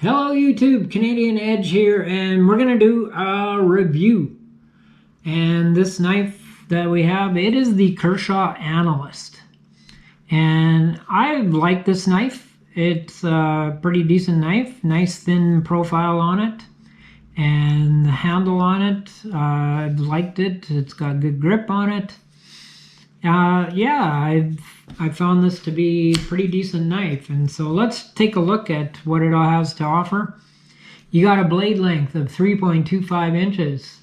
Hello YouTube, Canadian Edge here, and we're going to do a review. And this knife that we have, it is the Kershaw Analyst. And I like this knife. It's a pretty decent knife, nice thin profile on it. And the handle on it, I've liked it. It's got good grip on it. I found this to be a pretty decent knife, and so let's take a look at what it all has to offer. You got a blade length of 3.25 inches.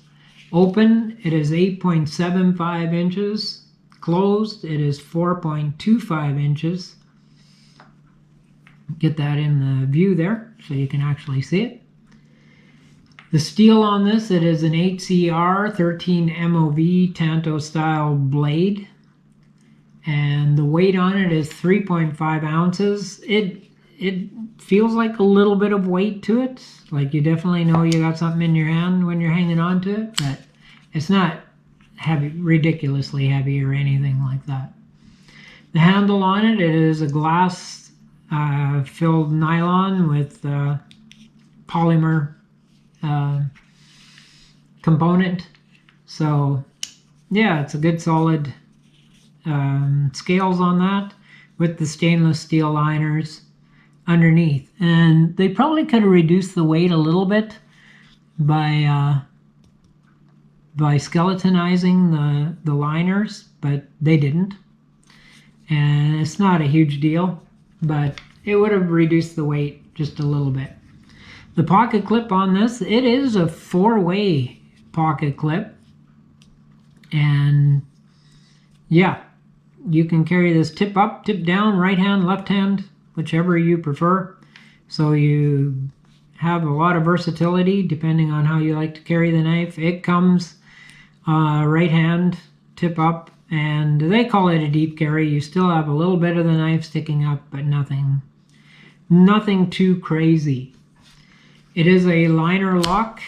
Open, it is 8.75 inches. Closed, it is 4.25 inches. Get that in the view there so you can actually see it. The steel on this, it is an 8CR 13 MOV Tanto style blade. And the weight on it is 3.5 ounces. It feels like a little bit of weight to it. Like you definitely know you got something in your hand when you're hanging on to it, but it's not heavy, ridiculously heavy or anything like that. The handle on it, it is a glass filled nylon with polymer component. So yeah, it's a good solid scales on that with the stainless steel liners underneath, and they probably could have reduced the weight a little bit by skeletonizing the liners, but they didn't, and it's not a huge deal, but it would have reduced the weight just a little bit. The pocket clip on this, it is a 4-way pocket clip, and yeah, you can carry this tip up, tip down, right hand, left hand, whichever you prefer. So you have a lot of versatility depending on how you like to carry the knife. It comes right hand, tip up, and they call it a deep carry. You still have a little bit of the knife sticking up, but nothing too crazy. It is a liner lock,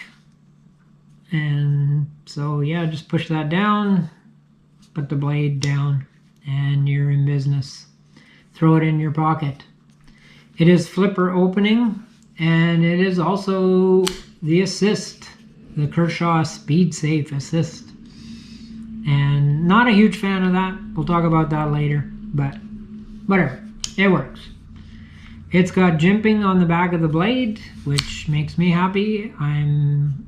and so yeah, just push that down, put the blade down, and you're in business. Throw it in your pocket. It is flipper opening, and it is also the assist, the Kershaw Speed Safe Assist. And not a huge fan of that. We'll talk about that later, but whatever, it works. It's got jimping on the back of the blade, which makes me happy. I'm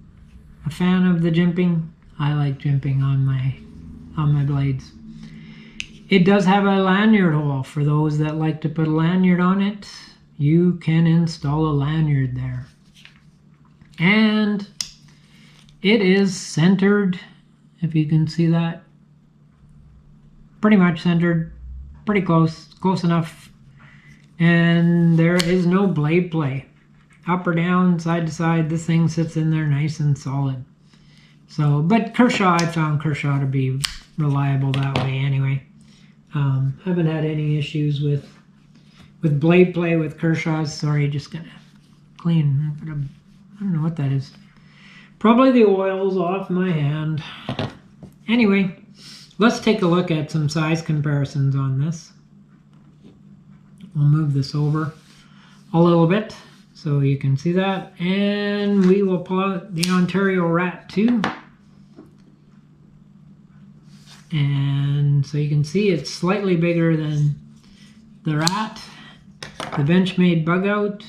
a fan of the jimping. I like jimping on my blades. It does have a lanyard hole. For those that like to put a lanyard on it, you can install a lanyard there. And it is centered, if you can see that. Pretty much centered, pretty close enough. And there is no blade play. Up or down, side to side, this thing sits in there nice and solid. So, but Kershaw, I found Kershaw to be reliable that way anyway. Haven't had any issues with blade play with Kershaws. Sorry, just gonna clean. I don't know what that is. Probably the oil's off my hand. Anyway, let's take a look at some size comparisons on this. We'll move this over a little bit so you can see that, and we will pull out the Ontario Rat 2. And so you can see it's slightly bigger than the Rat. The Benchmade Bug Out.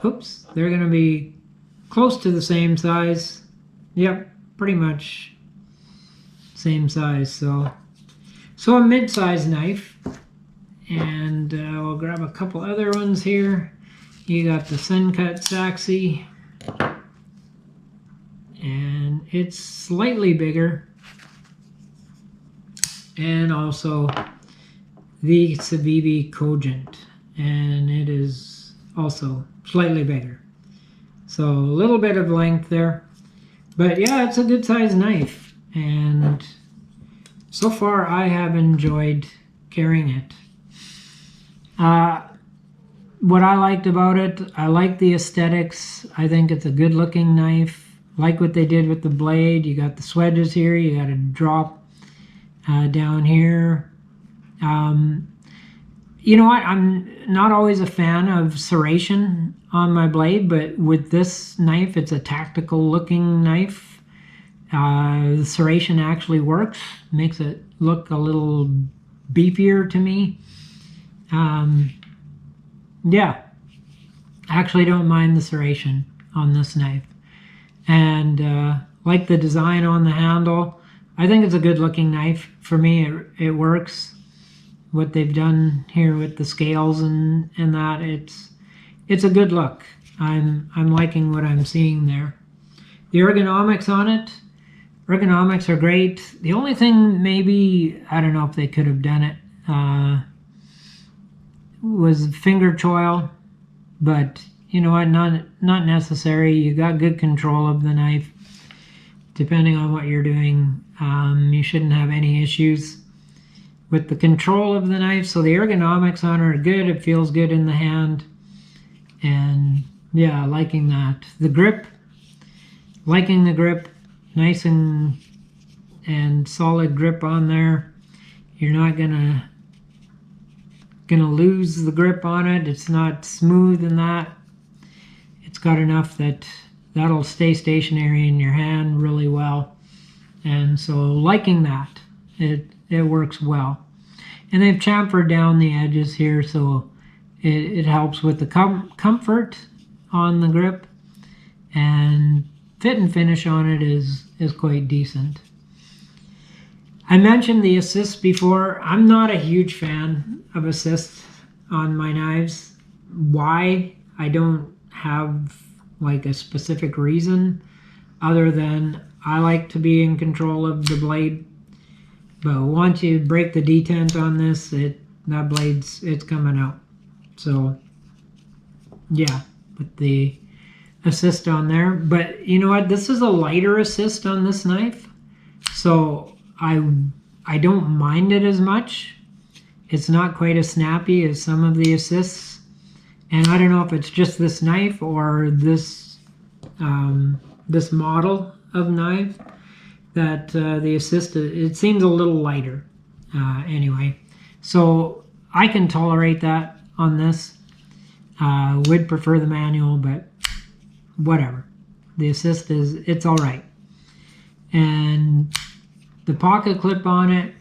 Oops, they're going to be close to the same size. Yep, pretty much same size. So a mid-size knife. And we'll grab a couple other ones here. You got the Sencut Saxy. And it's slightly bigger. And also the Civivi Cogent, and it is also slightly bigger. So a little bit of length there, but yeah, it's a good sized knife, and so far I have enjoyed carrying it. What I liked about it, I like the aesthetics. I think it's a good looking knife. Like what they did with the blade. You got the swedges here, you got a drop down here. You know what? I'm not always a fan of serration on my blade, but with this knife, it's a tactical looking knife. The serration actually works, makes it look a little beefier to me. Yeah, actually don't mind the serration on this knife. And like the design on the handle, I think it's a good looking knife. For me, it works. What they've done here with the scales and that, it's a good look. I'm liking what I'm seeing there. The ergonomics on it, ergonomics are great. The only thing maybe, I don't know if they could have done it, was finger choil, but you know what, not necessary. You got good control of the knife. Depending on what you're doing, you shouldn't have any issues with the control of the knife. So the ergonomics on it are good. It feels good in the hand, and yeah, liking that. The grip, liking the grip, nice and solid grip on there. You're not gonna lose the grip on it. It's not smooth in that. It's got enough that'll stay stationary in your hand really well, and so liking that. It works well. And they've chamfered down the edges here, so it helps with the comfort on the grip, and fit and finish on it is quite decent. I mentioned the assist before. I'm not a huge fan of assist on my knives. Why? I don't have like a specific reason other than I like to be in control of the blade. But once you break the detent on this, that blade's coming out. So yeah, with the assist on there. But you know what? This is a lighter assist on this knife, so I don't mind it as much. It's not quite as snappy as some of the assists, and I don't know if it's just this knife or this this model of knife that the assist, it seems a little lighter anyway. So I can tolerate that on this. Would prefer the manual, but whatever. The assist it's all right. And the pocket clip on it,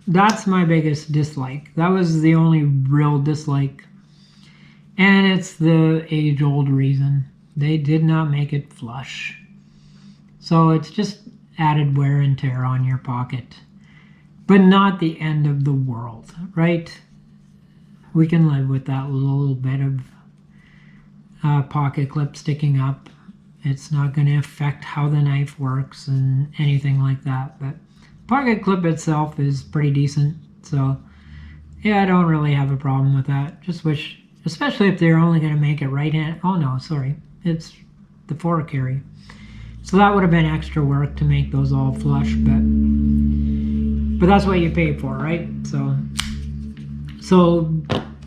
that's my biggest dislike. That was the only real dislike. And it's the age-old reason. They did not make it flush. So it's just added wear and tear on your pocket. But not the end of the world, right? We can live with that little bit of pocket clip sticking up. It's not going to affect how the knife works and anything like that. But pocket clip itself is pretty decent. So yeah, I don't really have a problem with that. Just wish, especially if they're only going to make it right-handed. Oh no, sorry. It's the 4-carry. So that would have been extra work to make those all flush, but that's what you pay for, right? So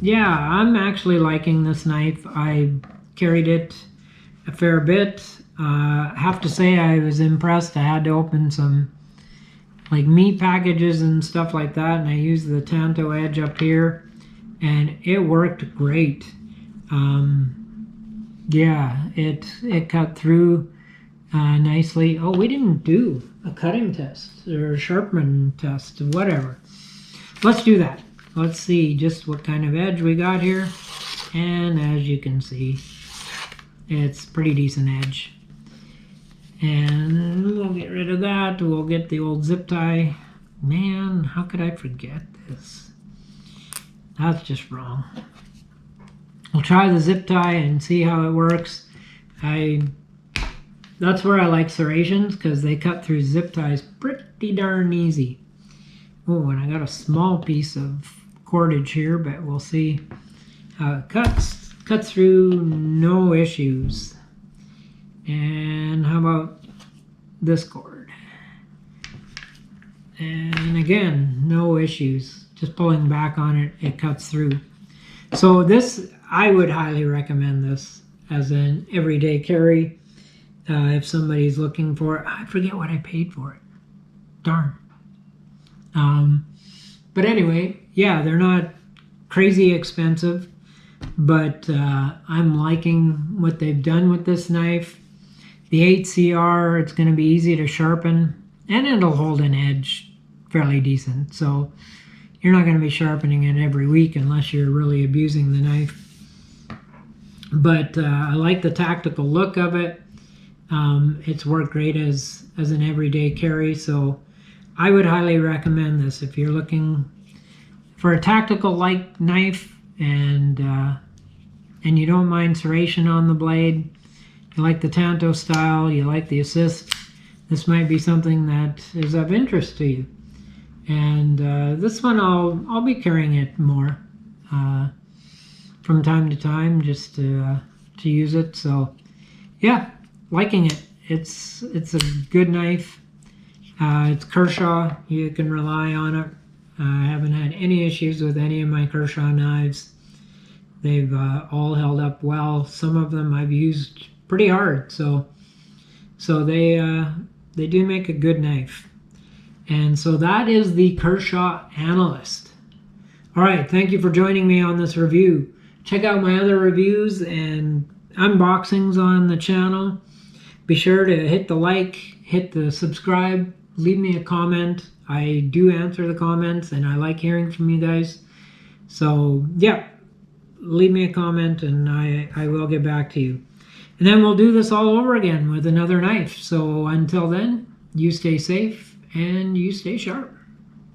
yeah, I'm actually liking this knife. I carried it a fair bit. Have to say I was impressed. I had to open some like meat packages and stuff like that, and I used the Tanto edge up here, and it worked great. Yeah, it cut through nicely. Oh, we didn't do a cutting test or a sharpening test, whatever. Let's do that. Let's see just what kind of edge we got here, and as you can see, it's pretty decent edge. And we'll get rid of that. We'll get the old zip tie. Man, how could I forget this? That's just wrong. We'll try the zip tie and see how it works. That's where I like serrations, because they cut through zip ties pretty darn easy. Oh, and I got a small piece of cordage here, but we'll see how it cuts. Cuts through, no issues. And how about this cord? And again, no issues. Just pulling back on it, it cuts through. So this, I would highly recommend this as an everyday carry. If somebody's looking for it. I forget what I paid for it. Darn. But anyway, yeah, they're not crazy expensive, but I'm liking what they've done with this knife. The 8CR, it's going to be easy to sharpen, and it'll hold an edge fairly decent. So you're not going to be sharpening it every week unless you're really abusing the knife. But I like the tactical look of it. It's worked great as an everyday carry, so I would highly recommend this if you're looking for a tactical like knife and you don't mind serration on the blade. You like the Tanto style, you like the assist, this might be something that is of interest to you. And this one I'll be carrying it more from time to time just to use it. So yeah, liking it. It's a good knife. It's Kershaw. You can rely on it. I haven't had any issues with any of my Kershaw knives. They've all held up well. Some of them I've used pretty hard, so they do make a good knife. And so that is the Kershaw Analyst. All right, thank you for joining me on this review. Check out my other reviews and unboxings on the channel. Be sure to hit the like, hit the subscribe, leave me a comment. I do answer the comments and I like hearing from you guys. So yeah, leave me a comment and I will get back to you. And then we'll do this all over again with another knife. So until then, you stay safe and you stay sharp.